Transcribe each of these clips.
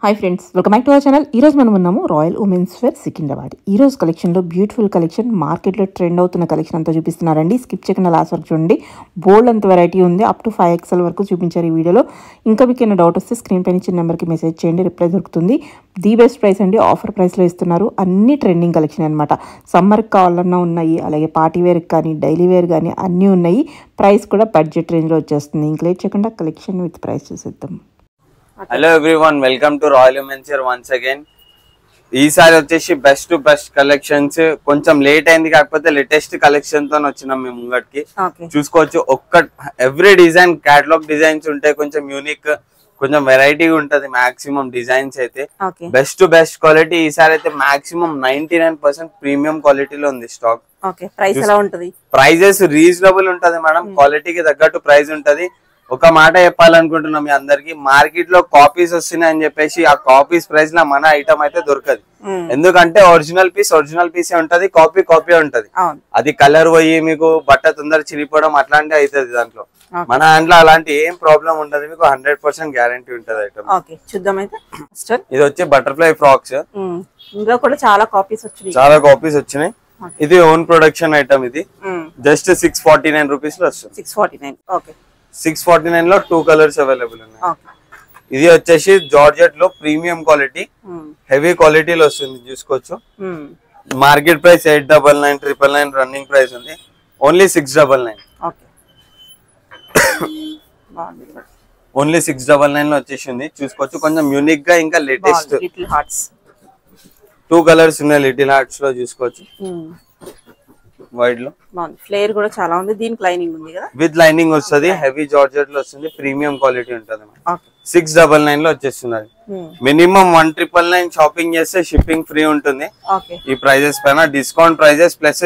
Hi friends, welcome back to our channel. ఈరోజు మనం ఉన్నాము రాయల్ ఉమెన్స్ వేర్ సికింద్రాబాద్. ఈరోజు కలెక్షన్లో బ్యూటిఫుల్ కలెక్షన్, మార్కెట్లో ట్రెండ్ అవుతున్న కలెక్షన్ అంతా చూపిస్తున్నారండి. స్కిప్ చేయకుండా లాస్ట్ వరకు చూడండి. బోల్డ్ అంత వెరైటీ ఉంది, అప్ టు 5XL వరకు చూపించారు ఈ వీడియోలో. ఇంకా మీకు ఏమైనా డౌట్ వస్తే స్క్రీన్ పైన ఇచ్చిన నెంబర్కి మెసేజ్ చేయండి, రిప్లై దొరుకుతుంది. ది బెస్ట్ ప్రైస్ అండి, ఆఫర్ ప్రైస్లో ఇస్తున్నారు. అన్ని ట్రెండింగ్ కలెక్షన్ అనమాట. సమ్మర్కి కావాలన్నా ఉన్నాయి, అలాగే పార్టీ వేర్కి కానీ డైలీ వేర్ కానీ అన్నీ ఉన్నాయి. ప్రైస్ కూడా బడ్జెట్ రేంజ్లో వచ్చేస్తుంది. ఇంక లేట్ చేయకుండా కలెక్షన్ విత్ ప్రైస్ చూసేద్దాం. Hello everyone, welcome to Royal Women's Wear once again. ఈసారి వచ్చేసి బెస్ట్ టు బెస్ట్ కలెక్షన్స్. కొంచెం లేట్ అయింది, కాకపోతే లేటెస్ట్ కలెక్షన్ తో వచ్చినాం మేము ముంగటికి. చూసుకోవచ్చు, ఎవ్రీ డిజైన్ కేటలాగ్ డిజైన్స్ ఉంటాయి. కొంచెం యూనిక్, కొంచెం వెరైటీ ఉంటది. మాక్సిమం డిజైన్స్ అయితే బెస్ట్ టు బెస్ట్ క్వాలిటీ. ఈసారి అయితే మాక్సిమం 99% ప్రీమియం క్వాలిటీలో ఉంది స్టాక్. ప్రైజెస్ రీజనబుల్ ఉంటది మేడం, క్వాలిటీకి తగ్గట్టు ప్రైస్ ఉంటది. ఒక మాట చెప్పాలనుకుంటున్నాం మీ అందరికి, మార్కెట్ లో కాపీస్ వస్తున్నాయి అని చెప్పేసి ఆ కాపీస్ ప్రైస్ లో మన ఐటమ్ అయితే దొరకదు. ఎందుకంటే ఒరిజినల్ పీసే ఉంటది, కాపీ ఉంటది. అది కలర్ పోయి మీకు బట్ట తొందర చిరిగిపోవడం అట్లాంటివి అవుతుంది. దాంట్లో మన దాంట్లో అలాంటి ఏం ప్రాబ్లం ఉండదు. మీకు 100% గ్యారంటీ ఉంటది ఐటమ్. చూద్దాం అయితే. ఇది వచ్చి బటర్ఫ్లై ఫ్రాక్స్. ఇందులో కూడా చాలా కాపీస్ వచ్చినాయి. ఇది ఓన్ ప్రొడక్షన్ ఐటమ్. ఇది జస్ట్ 649 రూపీస్ లో వస్తుంది. 649 లో 2 కలర్స్ అవైలబుల్ ఉన్నాయి. ఇది వచ్చేసి జార్జెట్ లో ప్రీమియం క్వాలిటీ, హెవీ క్వాలిటీలో వస్తుంది. చూసుకోవచ్చు, మార్కెట్ ప్రైస్ 899, 999 రన్నింగ్ ప్రైస్ ఉంది. ఓన్లీ 699. ఓన్లీ 699 లో వచ్చేసింది. చూసుకోవచ్చు, కొంచెం యూనిక్ గా ఇంకా లేటెస్ట్ 2 కలర్స్ ఉన్నాయి. లిటిల్ హార్ట్స్ లో చూసుకోవచ్చు. వైడ్ లో ఫ్లేర్ కూడా చాలా ఉంది. దీనికి లైనింగ్ ఉంది కదా, విత్ లైనింగ్ వస్తుంది. హెవీ జార్జెట్ లో వస్తుంది. ప్రీమియం క్వాలిటీ ఉంటుంది. 699 లో వచ్చేస్తున్నది. మినిమం 1999 షాపింగ్ చేస్తే షిప్పింగ్ ఫ్రీ ఉంటుంది. ఈ ప్రైజెస్ పైన discount prices plus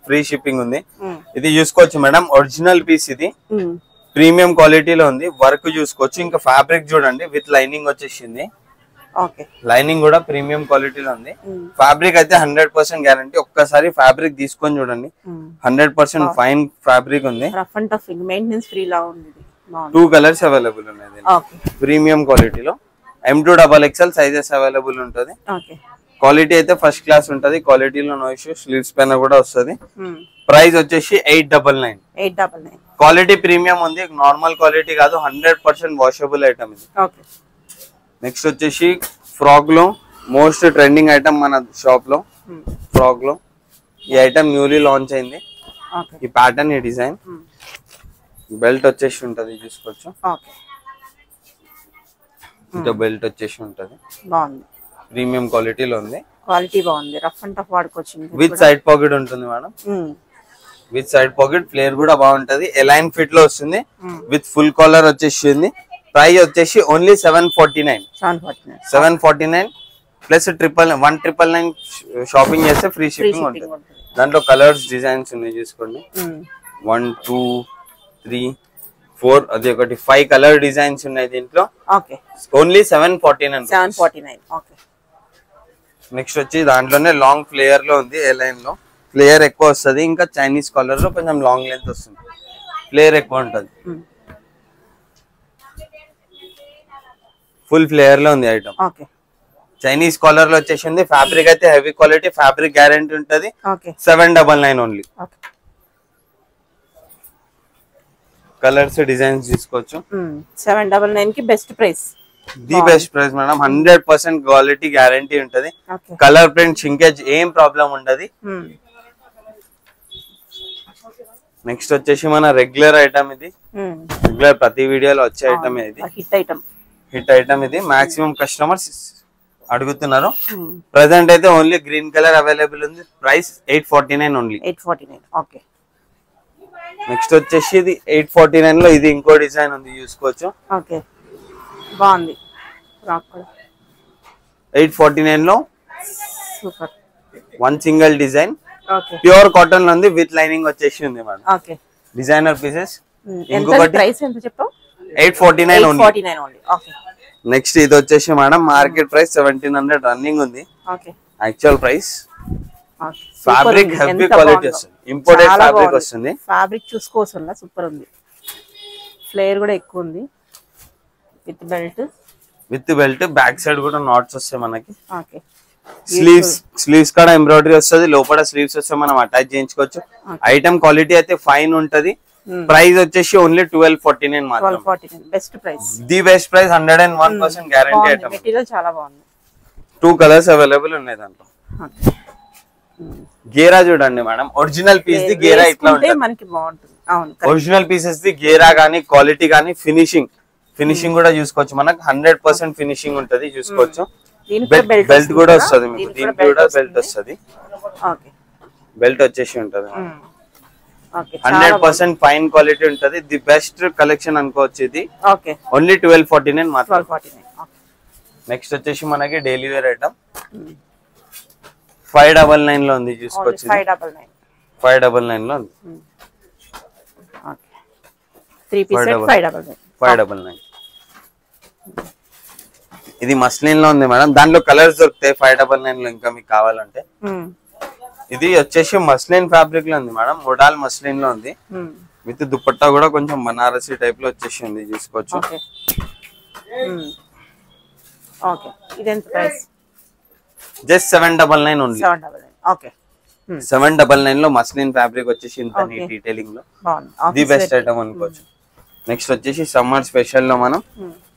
free shipping ఉంది. ఇది చూసుకోవచ్చు మేడం, ఒరిజినల్ పీస్. ఇది ప్రీమియం క్వాలిటీలో ఉంది. వర్క్ చూసుకోవచ్చు. ఇంకా ఫ్యాబ్రిక్ చూడండి, విత్ లైనింగ్ వచ్చేసింది. లైనింగ్ కూడా ప్రీమియం క్వాలిటీలో ఉంది. ఫ్యాబ్రిక్ అయితే 100% గ్యారంటీ. ఒక్కసారి ఫ్యాబ్రిక్ తీసుకొని చూడండి, 100% ఫైన్ ఫ్యాబ్రిక్ ఉంది. 2 కలర్స్ అవైలబుల్ ఉన్నాయి. ప్రీమియం క్వాలిటీలో M2XXL సైజెస్ అవైలబుల్ ఉంటుంది. క్వాలిటీ అయితే ఫస్ట్ క్లాస్ ఉంటది. క్వాలిటీలో నో ఇష్యూ. స్లీవ్స్ పైన కూడా వస్తుంది. ప్రైస్ వచ్చేసి 899. క్వాలిటీ ప్రీమియం ఉంది, నార్మల్ క్వాలిటీ కాదు. 100% వాషబుల్ ఐటమ్ ఇది. నెక్స్ట్ వచ్చేసి ఫ్రాక్ లో మోస్ట్ ట్రెండింగ్ ఐటమ్ మన షాప్ లో. ఫ్రాక్ లో ఈ ఐటమ్ న్యూలీ లాంచ్ అయింది. ఈ ప్యాటర్న్, ఈ డిజైన్. బెల్ట్ వచ్చేసి ఉంటది. చూసుకోవచ్చు, బెల్ట్ వచ్చేసి ఉంటది. ప్రీమియం క్వాలిటీలో ఉంది. క్వాలిటీ బాగుంది. రఫ్ అండ్ టఫ్ వాడుకోవచ్చు. విత్ సైడ్ పాకెట్ ఉంటుంది madam. With side pocket. Flare కూడా బాగుంటది. ఎలైన్ ఫిట్ లో వస్తుంది. విత్ ఫుల్ కాలర్ వచ్చేసింది. ప్రైస్ వచ్చేసి ఓన్లీ 749 ప్లస్ 199 షాపింగ్ చేస్తే ఫ్రీ షిప్పింగ్ ఉంటుంది. దాంట్లో కలర్స్ డిజైన్స్ ఉన్నాయి. చూసుకోండి, 1 2 3 4 అది ఒకటి 5 కలర్ డిజైన్స్ ఉన్నాయి దీంట్లో. ఓన్లీ 749. నెక్స్ట్ వచ్చి దాంట్లోనే లాంగ్ ఫ్లేయర్ లో ఉంది. ఏ లైన్ లో ఫ్లేయర్ ఎక్కువ వస్తుంది. ఇంకా చైనీస్ కలర్ లో కొంచెం లాంగ్ లెంత్ వస్తుంది. ఫ్లేయర్ ఎక్కువ ఉంటుంది. ఫుల్ ఫ్లేయర్ లో ఉంది ఐటమ్. చైనీస్ కాలర్ లో వచ్చేసింది. ఫ్యాబ్రిక్ అయితే హెవీ క్వాలిటీ, ఫ్యాబ్రిక్ గ్యారంటీ ఉంటది. 799 ఓన్లీ. కలర్స్ డిజైన్స్ తీసుకోవచ్చు. 799 కి best price. The best price madam. 100% quality guarantee ఉంటది. కలర్ ప్రింట్ షింకేజ్ ఏం ప్రాబ్లం ఉండదు. నెక్స్ట్ వచ్చేసి మన రెగ్యులర్ ఐటమ్. ఇది రెగ్యులర్ ప్రతి వీడియోలో వచ్చే ఐటమ్. ఇది హిట్ ఐటమ్. ఇది మాక్సిమం కస్టమర్స్ అడుగుతున్నారు. ప్రెసెంట్ అయితే ఓన్లీ గ్రీన్ కలర్ అవైలబుల్ ఉంది. Price 849 only. నెక్స్ట్ వచ్చేసి ఇది 849 లో ఇది ఇంకో డిజైన్ ఉంది. చూసుకోవచ్చు, బాగుంది. 849 లో one single design. Pure cotton లో ఉంది. విత్ లైనింగ్ వచ్చేసి ఉంది మేడం. Designer pieces. ఇంకొకటి 849 ఓన్లీ. నెక్స్ట్ ఇది వచ్చేసి మేడం, మార్కెట్ ప్రైస్ 1700 రన్నింగ్ ఉంది. Actual price. Fabric heavy quality వస్తుంది. ఇంపోర్టెడ్ ఫ్యాబ్రిక్ వస్తుంది. ఫ్యాబ్రిక్ చూసుకోవచ్చు, సూపర్ ఉంది. ఫ్లేర్ కూడా ఎక్కువ ఉంది. With belt. With belt, back side కూడా నాట్స్ వస్తాయి మనకి. ఓకే. స్లీవ్స్ కూడా ఎంబ్రాయిడరీ వస్తుంది, లోపల స్లీవ్స్ వస్తే మనం అటాచ్ చేయించుకోవచ్చు. ఐటమ్ క్వాలిటీ అయితే ఫైన్ ఉంటది. ప్రైస్ వచ్చేసి ఓన్లీ 1249 మాత్రం. 1249 best price. The best price, 101% guarantee item. Material చాలా బాగుంది. 2 కలర్స్ అవైలబుల్ ఉన్నాయి దాంట్లో. గేరా చూడండి మేడం, ఒరిజినల్ పీస్ ది గేరా ఇట్లా ఉంటుంది మనకి, బాగుంటుంది. అవును, ఒరిజినల్ పీసెస్ ది గేరా గానీ క్వాలిటీ గానీ ఫినిషింగ్ కూడా చూసుకోవచ్చు. మనకు 100% ఫినిషింగ్ ఉంటది, చూసుకోవచ్చు. బెల్ట్ కూడా వస్తుంది మీకు, దీనికి కూడా బెల్ట్ వస్తుంది. బెల్ట్ వచ్చేసి ఉంటది. 100% ఫైన్ క్వాలిటీ ఉంటది. ది బెస్ట్ కలెక్షన్ అనుకోవచ్చు ఇది. ఓన్లీ 1249 మాత్రం. నెక్స్ట్ వచ్చేసి మనకి డైలీ వేర్ ఐటమ్ 599 లో ఉంది, చూసుకోవచ్చు. 599 లో ఉంది. 599. ఇది మస్లిన్ లో ఉంది మేడం, దాంట్లో కలర్స్ దొరుకుతాయి 599 లో ఇంకా మీకు కావాలంటే. ఇది వచ్చేసి మస్లిన్ ఫ్యాబ్రిక్ లో ఉంది మేడం, మోడల్ మస్లిన్ లో ఉంది. విత్ దుపట్టా కూడా కొంచెం బనారసి టైప్ లో వచ్చేసి ఉంది, చూసుకోవచ్చు. Just 799 only. 799 లో మస్లిన్ ఫ్యాబ్రిక్ వచ్చేసి ఇంత నీట్ డీటెయిలింగ్ లో ది బెస్ట్ ఐటమ్ అనుకోవచ్చు. నెక్స్ట్ వచ్చేసి సమ్మర్ స్పెషల్ లో మనం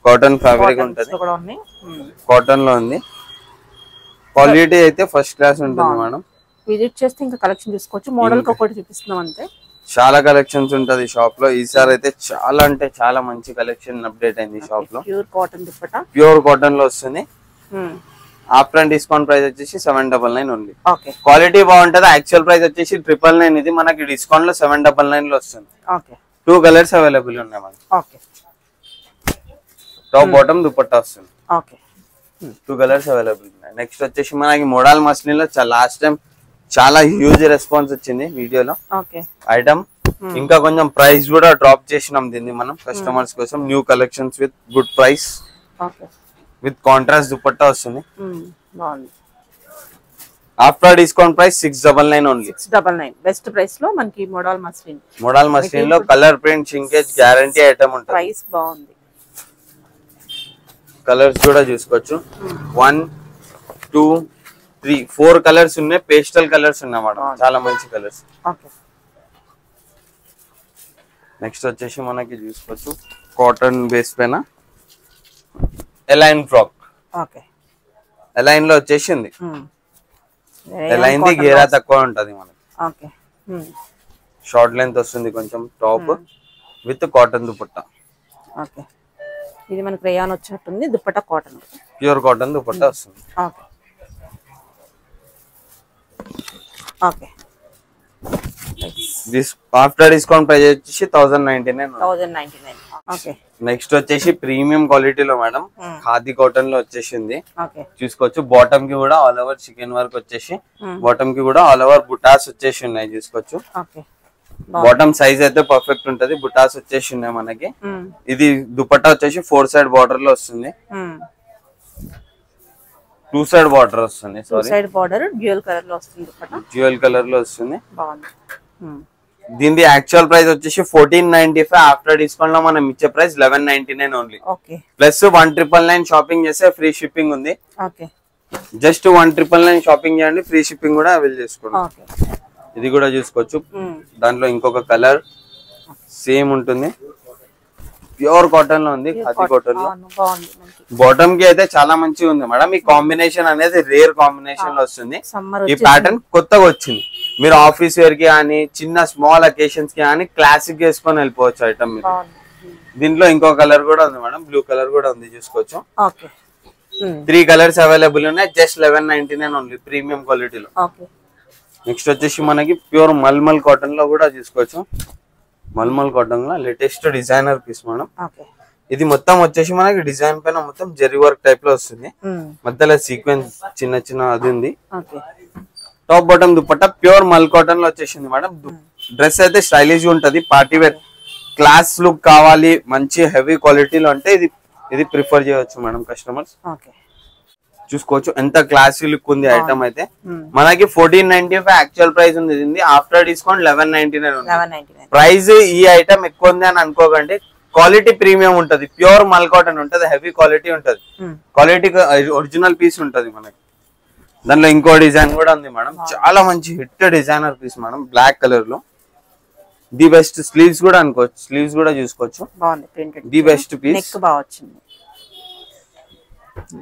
కాటన్ ఫ్యాబ్రిక్ ఉంటది, కాటన్ లో ఉంది. క్వాలిటీ అయితే ఫస్ట్ క్లాస్ ఉంటుంది మేడం. విజిట్ చేస్తే ఇంకా కలెక్షన్ చూసుకోవచ్చు. మోడల్ కి ఒకటి చూపిస్తున్నాం అంతే, చాలా కలెక్షన్స్ ఉంటది షాప్ లో. ఈసారి అయితే చాలా అంటే చాలా మంచి కలెక్షన్ అప్డేట్ అయింది షాప్ లో. Pure cotton dupatta, pure cotton లో వస్తుంది. ఆఫ్టర్ డిస్కౌంట్ ప్రైస్ వచ్చేసి 799 ఓన్లీ. క్వాలిటీ బాగుంటది. యాక్చువల్ ప్రైస్ వచ్చేసి 999, ఇది మనకి డిస్కౌంట్ లో 799 లో వస్తుంది. 2 కలర్స్ అవైలబుల్ ఉన్నాయి మనకి. టాప్ బాటమ్ దుపట్టా వస్తుంది. 2 కలర్స్ అవైలబుల్ ఉన్నాయి. నెక్స్ట్ వచ్చేసి మనకి మోడల్ మస్లిన్ లో లాస్ట్ టైం చాలా హ్యూజ్ రెస్పాన్స్ వచ్చింది వీడియోలో ఐటమ్. ఇంకా కొంచెం ప్రైస్ కూడా డ్రాప్ చేసినాం దీన్ని మనం కస్టమర్స్ కోసం. New collections with good price, with contrast dupatta వస్తుంది. After discount price 699 only. 699 best price లో మనకి మోడల్ మస్లిన్ లో colour print shrinkage guarantee item ఉంటుంది. ప్రైస్ బాగుంది. కలర్స్ కూడా చూసుకోవచ్చు. 1 2 3 4 కలర్స్ ఉన్నాయి. పేస్టల్ కలర్స్ ఉన్నాయి మేడం, చాలా మంచి కలర్స్. నెక్స్ట్ వచ్చేసి మనకి చూసుకోవచ్చు కాటన్ బేస్ పైన ఎలైన్ ఫ్రాక్. ఎలైన్ లో వచ్చేసింది. ఎలైన్ ది గేరా తక్కువ ఉంటది మనకి. షార్ట్ లెంత్ వస్తుంది కొంచెం, టాప్ విత్ కాటన్ దుపట్టా. ఇది మనకి రేయాన్ వచ్చినట్టుంది. Dupatta cotton, pure cotton dupatta వస్తుంది. ఆఫ్టర్ డిస్కౌంట్ ప్రైస్ వచ్చేసి 1099. నెక్స్ట్ వచ్చేసి ప్రీమియం క్వాలిటీలో మేడం ఖాదీ కాటన్ లో వచ్చేసింది, చూసుకోవచ్చు. బాటమ్ కి కూడా ఆల్ ఓవర్ చికెన్ వర్క్ వచ్చేసి, బాటమ్ కి కూడా ఆల్ ఓవర్ బుటాస్ వచ్చేసి ఉన్నాయి, చూసుకోవచ్చు. బాటమ్ సైజ్ అయితే పర్ఫెక్ట్ ఉంటది, బుటాస్ వచ్చేసి ఉన్నాయి మనకి. ఇది దుపట్టా వచ్చేసి 4 సైడ్ బార్డర్ లో వస్తుంది. 2 సైడ్ బార్డర్ వస్తుంది. డ్యూయల్ కలర్ లో వస్తుంది. డ్యూయల్ కలర్ లో వస్తుంది. దీని యాక్చువల్ ప్రైస్ వచ్చేసి 1495. ఆఫ్టర్ డిస్కౌంట్ లో మనం ఇచ్చే ప్రైస్ 1199 ఓన్లీ. ప్లస్ 1999 షాపింగ్ చేస్తే ఫ్రీ షిప్పింగ్ ఉంది. జస్ట్ 1999 షాపింగ్ చేయండి, ఫ్రీ షిప్పింగ్ కూడా అవైల్ చేసుకోండి. ఇది కూడా చూసుకోవచ్చు. దాంట్లో ఇంకొక కలర్ సేమ్ ఉంటుంది, ప్యూర్ కాటన్ లో ఉంది, ఖాదీ కాటన్ లో. బాటమ్ కి అయితే చాలా మంచిగా ఉంది మేడం. ఈ కాంబినేషన్ అనేది రేర్ కాంబినేషన్ లో వస్తుంది. ఈ ప్యాటర్న్ కొత్తగా వచ్చింది. మీరు ఆఫీస్ వేర్ కి కానీ చిన్న స్మాల్ అకేషన్స్ కి కానీ క్లాసిక్ వేసుకొని వెళ్ళిపోవచ్చు ఐటమ్ మీరు. దీంట్లో ఇంకో కలర్ కూడా ఉంది మేడం, బ్లూ కలర్ కూడా ఉంది, చూసుకోవచ్చు. 3 కలర్స్ అవైలబుల్ ఉన్నాయి. జస్ట్ 1199 ఓన్లీ, ప్రీమియం క్వాలిటీలో. నెక్స్ట్ వచ్చేసి మనకి ప్యూర్ మల్మల్ కాటన్ లో కూడా చూసుకోవచ్చు. మల్మల్ కాటన్ లో లేటెస్ట్ డిజైనర్ పీస్ మేడం. ఇది మొత్తం వచ్చేసి మనకి డిజైన్ పైన మొత్తం జెరీ వర్క్ టైప్ లో వస్తుంది. మధ్యలో సీక్వెన్స్ చిన్న చిన్న అది ఉంది. Top bottom dupatta pure mul cotton లో వచ్చేసింది మేడం. డ్రెస్ అయితే స్టైలిష్ ఉంటది, పార్టీ వేర్ క్లాస్ లుక్ కావాలి మంచి హెవీ క్వాలిటీలో అంటే ఇది ప్రిఫర్ చేయవచ్చు మేడం కస్టమర్స్. చూసుకోవచ్చు ఎంత క్లాసీ లుక్ ఉంది ఐటమ్ అయితే. మనకి 1495 యాక్చువల్ ప్రైస్ ఉంది. ఆఫ్టర్ డిస్కౌంట్ 1199 ఉంది. ప్రైస్ ఈ ఐటమ్ ఎక్కువ ఉంది అని అనుకోకండి, క్వాలిటీ ప్రీమియం ఉంటది, ప్యూర్ మల్ కాటన్ ఉంటది, హెవీ క్వాలిటీ ఉంటది, క్వాలిటీ ఒరిజినల్ పీస్ ఉంటది మనకి. దానిలో ఇంకో డిజైన్ కూడా ఉంది మేడం, చాలా మంచి hit designer piece madam, black colour లో. ది బెస్ట్ స్లీవ్స్ కూడా అనుకోవచ్చు, స్లీవ్స్ కూడా చూసుకోవచ్చు, the best piece.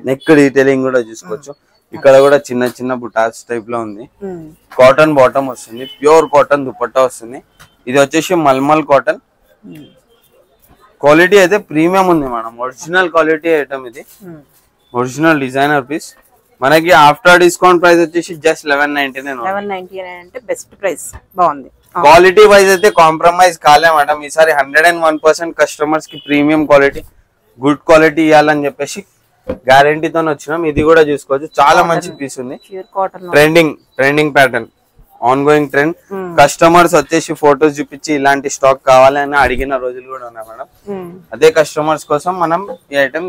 Neck detailing కూడా చూసుకోవచ్చు. ఇక్కడ కూడా చిన్న చిన్న బుటాస్ టైప్ లో ఉంది. కాటన్ బాటమ్ వస్తుంది, ప్యూర్ కాటన్ దుపట్టా వస్తుంది. ఇది వచ్చేసి మల్మల్ కాటన్. క్వాలిటీ అయితే ప్రీమియం ఉంది మేడం, ఒరిజినల్ క్వాలిటీ ఐటమ్ ఇది, ఒరిజినల్ డిజైనర్ పీస్. మనకి ఆఫ్టర్ డిస్కౌంట్ ప్రైస్ వచ్చేసి జస్ట్ 1199 అంటే బెస్ట్ ప్రైస్. బాగుంది. క్వాలిటీ వైజ్ అయితే కాంప్రమైజ్ కాలే మేడం. ఈసారి 101% కస్టమర్స్ కి ప్రీమియం క్వాలిటీ, గుడ్ క్వాలిటీ ఇవ్వాలని చెప్పేసి గ్యారంటీతో వచ్చినాం. ఇది కూడా చూసుకోవచ్చు, చాలా మంచి పీస్ ఉంది. Trending pattern, on going trend. Customers వచ్చేసి ఫోటోస్ చూపించి ఇలాంటి స్టాక్ కావాలని అడిగిన రోజులు కూడా ఉన్నాయి మేడం. అదే కస్టమర్స్ కోసం మనం ఈ ఐటమ్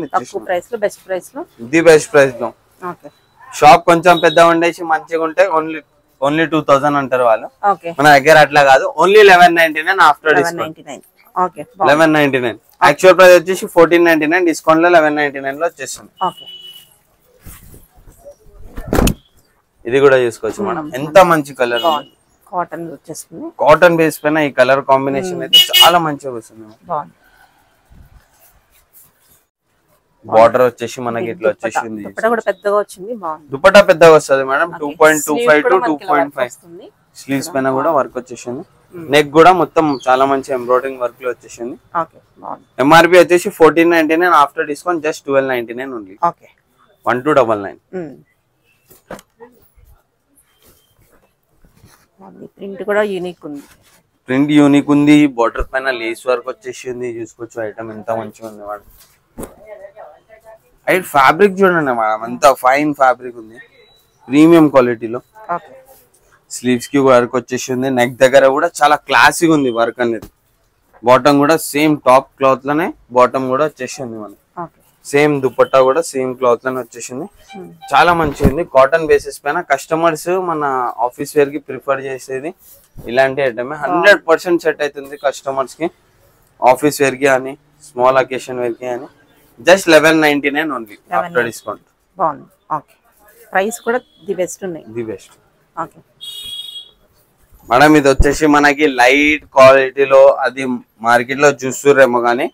ది బెస్ట్ ప్రైస్ లో. షాప్ కొంచెం పెద్ద ఉండేసి మంచిగా ఉంటే ఓన్లీ 2000 అంటారు వాళ్ళు. మన దగ్గర అట్లా కాదు, only 1199 after discount. 1199 actual price వచ్చేసి 1499, డిస్కౌంట్ లో 1199 లో వచ్చేస్తుంది. ఇది కూడా చూసుకోవచ్చు మేడం, ఎంత మంచి కలర్, కాటన్ వచ్చేస్తుంది. కాటన్ బేస్ పైన ఈ కలర్ కాంబినేషన్ అయితే చాలా మంచిగా వస్తుంది. బార్డర్ వచ్చేసి మనకి ఇట్లా వచ్చేసింది, దుపట్టా పెద్దగా వస్తుంది మేడం, 2.25 to 2.5. స్లీవ్స్ పైన కూడా వర్క్ వచ్చేసింది. నెక్ కూడా మొత్తం చాలా మంచి ఎంబ్రాయిడరింగ్ వర్క్ లో వచ్చేసింది. ఎంఆర్పి వచ్చేసి 1499, after discount just 1299 only. 1299. Print కూడా యూనిక్ ఉంది, ప్రింట్ యూనిక్ ఉంది. బార్డర్ పైన లేస్ వర్క్ వచ్చేసింది, చూసుకోవచ్చు. ఐటమ్ ఎంత మంచిగా ఉంది మేడం. అయితే ఫ్యాబ్రిక్ చూడండి మేడం, ఎంత ఫైన్ ఫ్యాబ్రిక్ ఉంది, ప్రీమియం క్వాలిటీలో. స్లీవ్స్ కి వర్క్ వచ్చేసింది. నెక్ దగ్గర కూడా చాలా క్లాసిక్ ఉంది వర్క్ అనేది. బాటమ్ కూడా సేమ్ టాప్ క్లాత్ లోనే బాటమ్ కూడా వచ్చేసింది మనకి. సేమ్ దుపట్టా కూడా సేమ్ క్లాత్ లోనే వచ్చేసింది, చాలా మంచిగా ఉంది. కాటన్ బేసిస్ పైన కస్టమర్స్ మన ఆఫీస్ వేర్ కి ప్రిఫర్ చేసేది ఇలాంటి ఐటమ్. 100% సెట్ అవుతుంది కస్టమర్స్ కి, ఆఫీస్ వేర్ కి అని, స్మాల్ అకేషన్ వేర్ కి అని. Just 1199 only after discount. Price కూడా ది బెస్ట్ ఉన్నాయి, ది బెస్ట్. మేడం ఇది వచ్చేసి మనకి లైట్ క్వాలిటీలో, అది మార్కెట్ లో చూస్తురేమో కానీ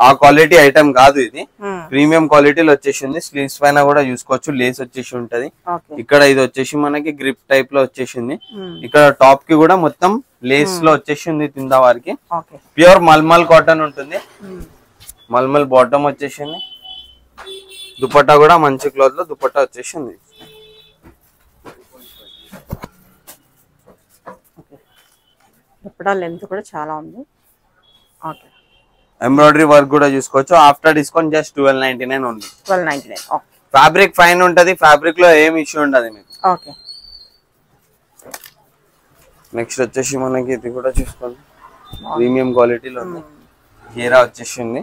ఆ క్వాలిటీ ఐటమ్ కాదు, ఇది ప్రీమియం క్వాలిటీలో వచ్చేసింది. స్లీవ్స్ పైన కూడా చూసుకోవచ్చు, లేస్ వచ్చేసి ఉంటది. ఇక్కడ ఇది వచ్చేసి మనకి గ్రిప్ టైప్ లో వచ్చేసింది. ఇక్కడ టాప్ కి కూడా మొత్తం లేస్ లో వచ్చేసింది కింద వారికి. ప్యూర్ మల్మల్ కాటన్ ఉంటుంది, మల్మల్ బాటమ్ వచ్చేసింది. దుపట్టా కూడా మంచి క్లాత్ లో దుపట్టా వచ్చేసింది. లెంత్ కూడా చాలా ఉంది. ఎంబ్రాయిడరీ వర్క్ కూడా చూసుకోవచ్చు. After discount just 1299 only. 1299. Fabric fine ఉంటది, ఫ్యాబ్రిక్ లో ఏం ఇష్యూ ఉండదు మీకు. నెక్స్ట్ వచ్చేసి మనకి ఇది కూడా చూసుకోండి, ప్రీమియం క్వాలిటీలో ఉంది. గేరా వచ్చేసింది,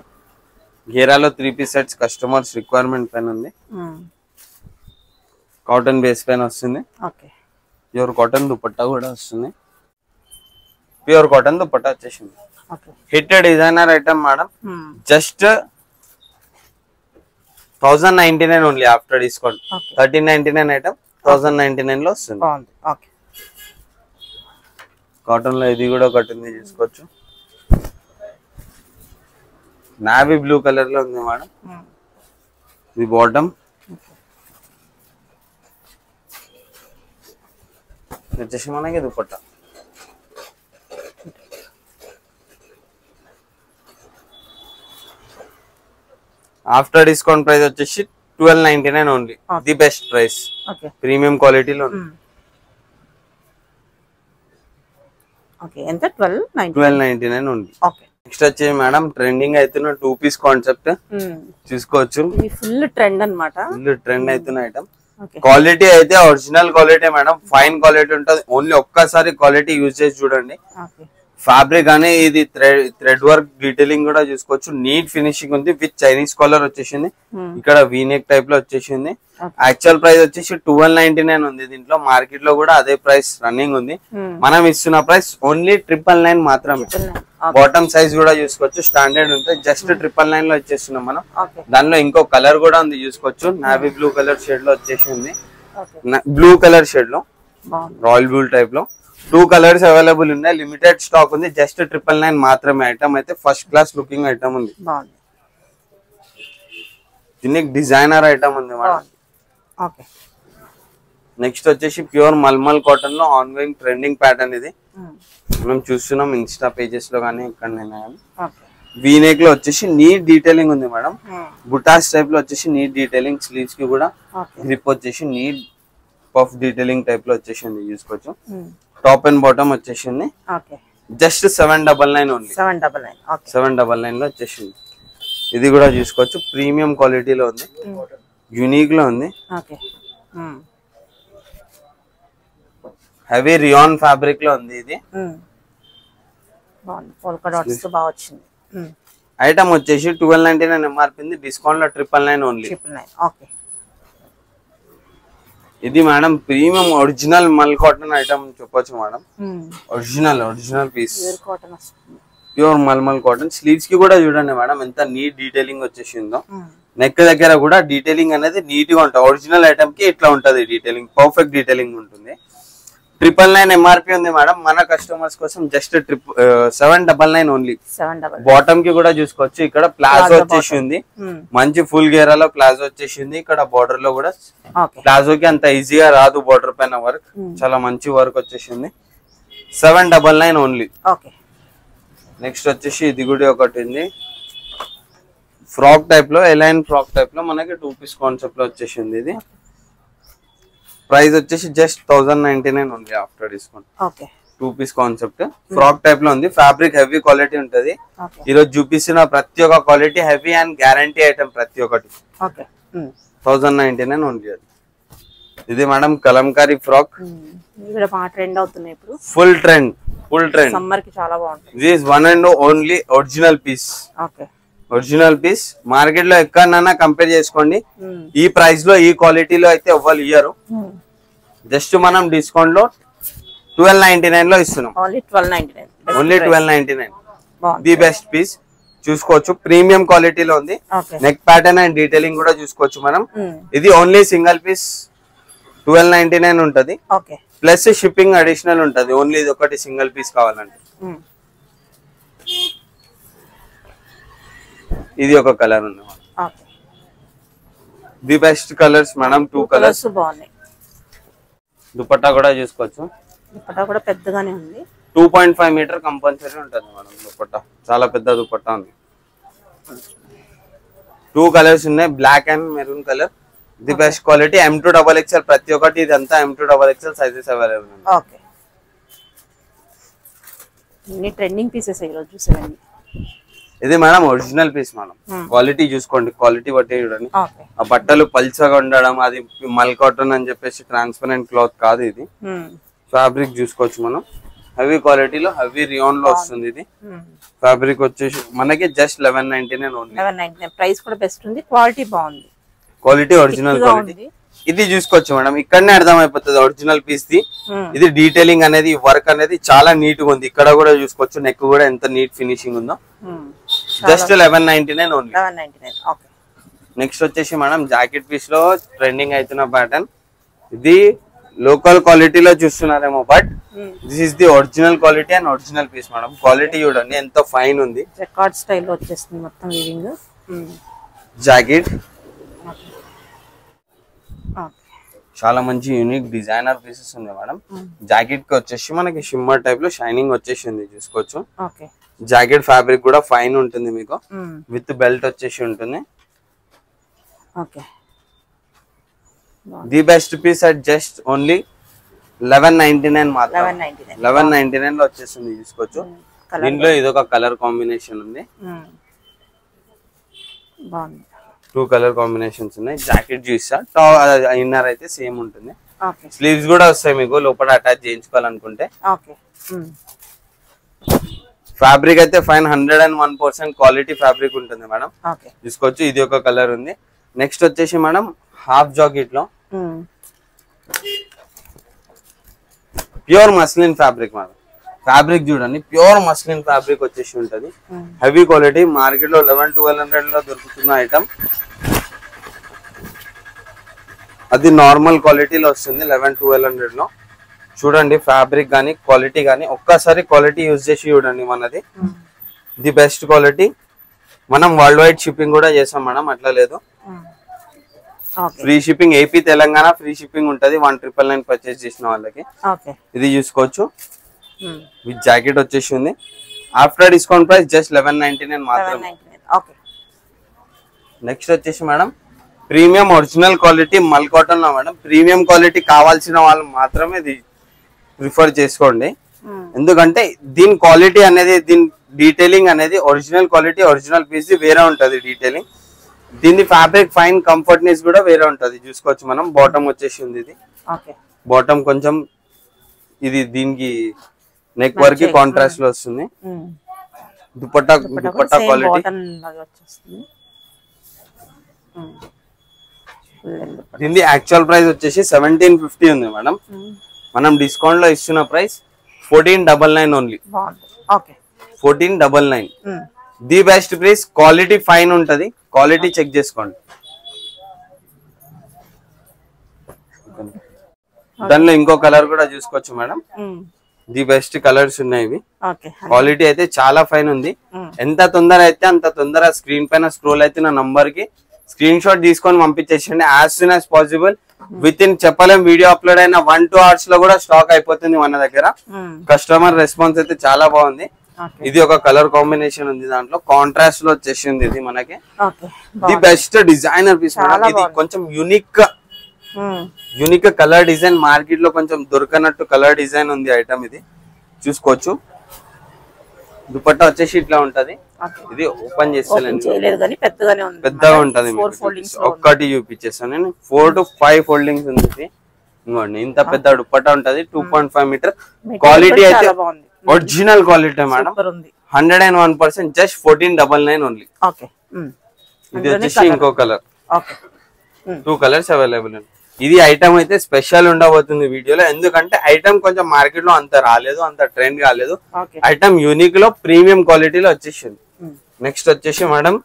గేరాలో 3 పీస్ సెట్స్ కస్టమర్స్ రిక్వైర్మెంట్ పైన ఉంది. కాటన్ బేస్ పైన వస్తుంది. ప్యూర్ కాటన్ దుపట్టా కూడా వస్తుంది, ప్యూర్ కాటన్ దుపట్టా వచ్చేసింది. Hit designer item madam, just 1099 only after discount. 1399 item 1099 లో వస్తుంది. కాటన్ లో ఇది కూడా ఒకటి ఉంది, చూసుకోవచ్చు. నావీ బ్లూ కలర్ లో ఉంది మేడం. ఇది బాటమ్, వచ్చేసి మనకి దుపట్టా. ఆఫ్టర్ డిస్కౌంట్ ప్రైస్ వచ్చేసి 1299 only, the best price, premium క్వాలిటీలో. ఎంత 1299 ఓన్లీ. నెక్స్ట్ వచ్చి మేడం ట్రెండింగ్ అవుతున్న 2 పీస్ కాన్సెప్ట్ చూసుకోవచ్చు. ఫుల్ ట్రెండ్ అన్నమాట, ఫుల్ ట్రెండ్ అవుతున్న ఐటమ్. క్వాలిటీ అయితే original quality madam, fine quality ఉంటుంది. ఓన్లీ ఒక్కసారి క్వాలిటీ యూజ్ చేసి చూడండి, ఫ్యాబ్రిక్ అనే ఇది థ్రెడ్ వర్క్ డీటెయిలింగ్ కూడా చూసుకోవచ్చు. నీట్ ఫినిషింగ్ ఉంది విత్ చైనీస్ కాలర్ వచ్చేసింది. ఇక్కడ వీనెక్ టైప్ లో వచ్చేసింది. యాక్చువల్ ప్రైస్ వచ్చేసి 1299 ఉంది. దీంట్లో మార్కెట్ లో కూడా అదే ప్రైస్ రన్నింగ్ ఉంది. మనం ఇస్తున్న ప్రైస్ ఓన్లీ 999 మాత్రమే. బాటమ్ సైజ్ కూడా చూసుకోవచ్చు, స్టాండర్డ్ ఉంటుంది. జస్ట్ 999 లో వచ్చేస్తున్నాం మనం. దానిలో ఇంకో కలర్ కూడా ఉంది చూసుకోవచ్చు, నావీ బ్లూ కలర్ షేడ్ లో వచ్చేసింది. బ్లూ కలర్ షేడ్ లో రాయల్ బ్లూ టైప్ లో 2 కలర్స్ అవైలబుల్ ఉన్నాయి. లిమిటెడ్ స్టాక్ ఉంది. జస్ట్ 999 మాత్రమే. ఐటమ్ అయితే ఫస్ట్ క్లాస్ లుకింగ్ ఐటమ్ ఉంది. దీనికి డిజైనర్ ఐటమ్ ఉంది మేడం. నెక్స్ట్ వచ్చేసి ప్యూర్ మల్మల్ కాటన్ లో ఆన్ గోయింగ్ ట్రెండింగ్ ప్యాటర్న్ ఇది. మనం చూస్తున్నాం ఇన్స్టా పేజెస్ లో కానీ ఎక్కడైనా. వీనెక్ లో వచ్చేసి నీట్ డీటెయిలింగ్ ఉంది మేడం. బుటాస్ టైప్ లో వచ్చేసి నీట్ డీటెయిలింగ్. స్లీవ్స్ కి కూడా గ్రిప్ వచ్చేసి నీట్ పఫ్ డీటెయిలింగ్ టైప్ లో వచ్చేసింది చూసుకోవచ్చు. టాప్ అండ్ బాటమ్ వచ్చేసింది. Just 799 only. 799 లో వచ్చేసింది. ఇది కూడా చూసుకోవచ్చు, ప్రీమియం క్వాలిటీలో ఉంది, యూనిక్ లో ఉంది. హెవీ రియాన్ ఫ్యాబ్రిక్ లో ఉంది. ఇది ఐటమ్ వచ్చేసి 1299 ఎంఆర్పి ఉంది. డిస్కౌంట్ లో 999 ఓన్లీ. ఇది madam premium original mul cotton item చెప్పొచ్చు madam. Original piece pure mulmul cotton. Sleeves కి కూడా చూడండి మేడం ఎంత నీట్ డీటెయిలింగ్ వచ్చేసిందో. నెక్ దగ్గర కూడా డీటెయిలింగ్ అనేది నీట్ గా ఉంటుంది. ఒరిజినల్ ఐటమ్ కి ఇట్లా ఉంటది డీటెయిలింగ్, పర్ఫెక్ట్ డీటెయిలింగ్ ఉంటుంది. 999 ఎంఆర్పి ఉంది మేడం. మన కస్టమర్స్ కోసం జస్ట్ 799 ఓన్లీ. బాటమ్ కి కూడా చూసుకోవచ్చు. ఇక్కడ ప్లాజో వచ్చేసి ఉంది, మంచి ఫుల్ గేరాలో ప్లాజో వచ్చేసింది. ఇక్కడ బార్డర్ లో కూడా ప్లాజోకి అంత ఈజీగా రాదు, బార్డర్ పైన వర్క్ చాలా మంచి వర్క్ వచ్చేసింది. 799 ఓన్లీ. నెక్స్ట్ వచ్చేసి ఇది కూడా ఒకటి ఉంది, ఫ్రాక్ టైప్ లో, ఎలైన్ ఫ్రాక్ టైప్ లో మనకి 2 పీస్ కాన్సెప్ట్ లో వచ్చేసింది. ఇది ప్రైస్ వచ్చేసి just 1099 only after discount. 2 piece concept frock type లో ఉంది. ఫ్యాబ్రిక్ హెవీ క్వాలిటీ ఉంటది. ఈ రోజు చూపిస్తున్న ప్రతి ఒక్క quality heavy and guarantee item ప్రతి ఒక్కటి. 1099 ఓన్లీ. ఇది madam Kalamkari frock, full trend summer కి చాలా బాగుంటుంది. This one and only original piece. Market లో ఎక్కడైనా కంపేర్ చేసుకోండి, ఈ ప్రైస్ లో ఈ క్వాలిటీలో అయితే ఎవ్వరు ఇయ్యరు. జస్ట్ మనం డిస్కౌంట్ లో 1299 లో ఇస్తున్నాం. ఓన్లీ 1299. ది బెస్ట్ పీస్ చూసుకోవచ్చు, ప్రీమియం క్వాలిటీలో ఉంది. నెక్ ప్యాటర్న్ అండ్ డీటెయిలింగ్ కూడా చూసుకోవచ్చు మనం. ఇది ఓన్లీ సింగిల్ పీస్ 1299 ఉంటది. ప్లస్ షిప్పింగ్ అడిషనల్ ఉంటది. ఓన్లీ ఇది ఒకటి సింగిల్ పీస్ కావాలంటే. ఇది ఒక కలర్ ఉంది. The best colours madam. 2 colours బాగున్నాయి. దుపట్టా కూడా చూసుకోవచ్చు. దుపట్టా కూడా పెద్దగానే ఉంది. 2.5 మీటర్ కంపల్సరీ ఉంటుంది మేడం దుపట్టా. చాలా పెద్ద దుపట్టా ఉంది. 2 కలర్స్ ఉన్నాయి, black and maroon colour. The best quality. M2 XXL ప్రతి ఒక్కటి ఇదంతా M2 XXL సైజెస్ అవైలబుల్ ఉంది. ట్రెండింగ్ పీసెస్ ఈరోజు చూసేవండి. ఇది madam original piece madam. Quality చూసుకోండి, క్వాలిటీ బట్టి చూడండి. ఆ బట్టలు పల్చగా ఉండడం, అది మల్ కాటన్ అని చెప్పేసి ట్రాన్స్పరెంట్ క్లాత్ కాదు ఇది. ఫ్యాబ్రిక్ చూసుకోవచ్చు మనం, హెవీ క్వాలిటీలో హెవీ రియాన్ లో వస్తుంది. ఇది ఫ్యాబ్రిక్ వచ్చేసి మనకి జస్ట్ 1199 ఓన్లీ. 1199 ప్రైస్ కూడా బెస్ట్ ఉంది, క్వాలిటీ బాగుంది. Quality original quality. ఇది చూసుకోవచ్చు మేడం, ఇక్కడనే అర్థం అయిపోతుంది ఒరిజినల్ పీస్ ది. ఇది డీటెయిలింగ్ అనేది, వర్క్ అనేది చాలా నీట్ గా ఉంది. ఇక్కడ కూడా చూసుకోవచ్చు, నెక్ కూడా ఎంత నీట్ ఫినిషింగ్ ఉందో. Just 1199 only. నెక్స్ట్ వచ్చేసి మేడం జాకెట్ పీస్ లో ట్రెండింగ్ అవుతున్న ప్యాటర్న్. ఇది లోకల్ క్వాలిటీలో చూస్తున్నారేమో, but this is the original quality and original piece madam. Quality చూడండి ఎంత ఫైన్ ఉంది. జకార్డ్ స్టైల్ వచ్చేస్తుంది మొత్తం వీవింగ్. జాకెట్ చాలా మంచి యూనిక్ డిజైనర్ పీసెస్ ఉంది మేడం. జాకెట్ కి వచ్చేసి మనకి షిమ్మర్ టైప్ లో షైనింగ్ వచ్చేసింది చూసుకోవచ్చు. జాకెట్ ఫ్యాబ్రిక్ కూడా ఫైన్ ఉంటుంది మీకు, విత్ బెల్ట్ వచ్చేసి ఉంటుంది. The best piece at just only 1199 మాత్రం. 1199 లో వచ్చేసింది చూసుకోవచ్చు. దీంట్లో ఇదొక కలర్ కాంబినేషన్ ఉంది. 2 కలర్ కాంబినేషన్స్ ఉన్నాయి. జాకెట్ చూసా, ఇన్నర్ అయితే సేమ్ ఉంటుంది. స్లీవ్స్ కూడా వస్తాయి మీకు లోపల అటాచ్ చేయించుకోవాలనుకుంటే. ఫ్యాబ్రిక్ అయితే ఫైన్ 101% క్వాలిటీ ఫ్యాబ్రిక్ ఉంటుంది మేడం. ఓకే తీసుకోవచ్చు. ఇది ఒక కలర్ ఉంది. నెక్స్ట్ వచ్చేసి మేడం హాఫ్ జాకెట్ లో pure muslin fabric madam. Fabric చూడండి, ప్యూర్ మస్లిన్ ఫ్యాబ్రిక్ వచ్చేసి ఉంటది. హెవీ క్వాలిటీ, మార్కెట్ లో 1100-1200 లో దొరుకుతున్న ఐటమ్. అది నార్మల్ క్వాలిటీలో వస్తుంది 1100-1200 లో. చూడండి ఫ్యాబ్రిక్ గానీ క్వాలిటీ గానీ, ఒక్కసారి క్వాలిటీ యూజ్ చేసి చూడండి. మనది ది బెస్ట్ క్వాలిటీ. మనం వరల్డ్ వైడ్ షిప్పింగ్ కూడా చేస్తాం మేడం, అట్లా లేదు. Free shipping, AP Telangana free shipping ఉంటది 1999 పర్చేస్ చేసిన వాళ్ళకి. ఇది చూసుకోవచ్చు. విత్ జాకెట్ వచ్చేసి ఉంది. ఆఫ్టర్ డిస్కౌంట్ ప్రైస్ జస్ట్ 1199 మాత్రమే. నెక్స్ట్ వచ్చేసి మేడం ప్రీమియం ఒరిజినల్ క్వాలిటీ మల్ కాటన్ లో మేడం. ప్రీమియం క్వాలిటీ కావాల్సిన వాళ్ళు మాత్రమే ఇది ప్రిఫర్ చేసుకోండి. ఎందుకంటే దీని క్వాలిటీ అనేది, దీని డీటెయిలింగ్ అనేది ఒరిజినల్ క్వాలిటీ, ఒరిజినల్ పీస్ వేరే ఉంటది డీటెయిలింగ్. దీని ఫ్యాబ్రిక్ ఫైన్ కంఫర్ట్నెస్ కూడా వేరే ఉంటది. చూసుకోవచ్చు మనం. బాటమ్ వచ్చేసి ఉంది. ఇది బాటమ్ కొంచెం ఇది దీనికి నెక్ వరకు కాంట్రాస్ట్ లో వస్తుంది. దుపట్టా క్వాలిటీ. దీని యాక్చువల్ ప్రైస్ వచ్చేసి 1750 ఉంది మేడం. మనం డిస్కౌంట్ లో ఇస్తున్న price 1499 only. 1499 the best price. Quality fine ఉంటది, క్వాలిటీ చెక్ చేసుకోండి. దానిలో ఇంకో కలర్ కూడా చూసుకోవచ్చు మేడం. ది బెస్ట్ కలర్స్ ఉన్నాయి ఇవి. క్వాలిటీ అయితే చాలా ఫైన్ ఉంది. ఎంత తొందర అయితే అంత తొందర స్క్రీన్ పైన స్క్రోల్ అయితే నా నంబర్ కి స్క్రీన్ షాట్ తీసుకొని పంపించేసండి. As soon as possible. Within చెప్పలేం, వీడియో అప్లోడ్ అయిన 1-2 hours లో కూడా స్టాక్ అయిపోతుంది మన దగ్గర. కస్టమర్ రెస్పాన్స్ అయితే చాలా బాగుంది. ఇది ఒక కలర్ కాంబినేషన్ ఉంది, దాంట్లో కాంట్రాస్ట్ లో వచ్చేసింది. ఇది మనకి ది బెస్ట్ డిజైనర్ పీస్. ఇది కొంచెం యూనిక్ కలర్ డిజైన్. మార్కెట్ లో కొంచెం దొరకనట్టు కలర్ డిజైన్ ఉంది ఐటమ్. ఇది చూసుకోవచ్చు. దుపట్టా వచ్చేసి ఇట్లా ఉంటది. ఇది ఓపెన్ చేస్తలేను, పెద్దగా ఉంటది. ఒక్కటి చూపించేస్తాను నేను. 4 to 5 ఫోల్డింగ్స్ ఉంది. ఇంకోండి ఇంత పెద్ద దుపట్టా ఉంటది. 2.5 మీటర్. క్వాలిటీ అయితే original quality madam. 101% just 1499 only. ఇది వచ్చేసి ఇంకో కలర్. 2 colours available. ఇది ఐటమ్ అయితే స్పెషల్ ఉండబోతుంది వీడియోలో. ఎందుకంటే ఐటమ్ కొంచెం మార్కెట్ లో అంత రాలేదు, అంత ట్రెండ్ కాలేదు. ఐటమ్ యూనిక్ లో ప్రీమియం క్వాలిటీలో వచ్చేసింది. నెక్స్ట్ వచ్చేసి మేడం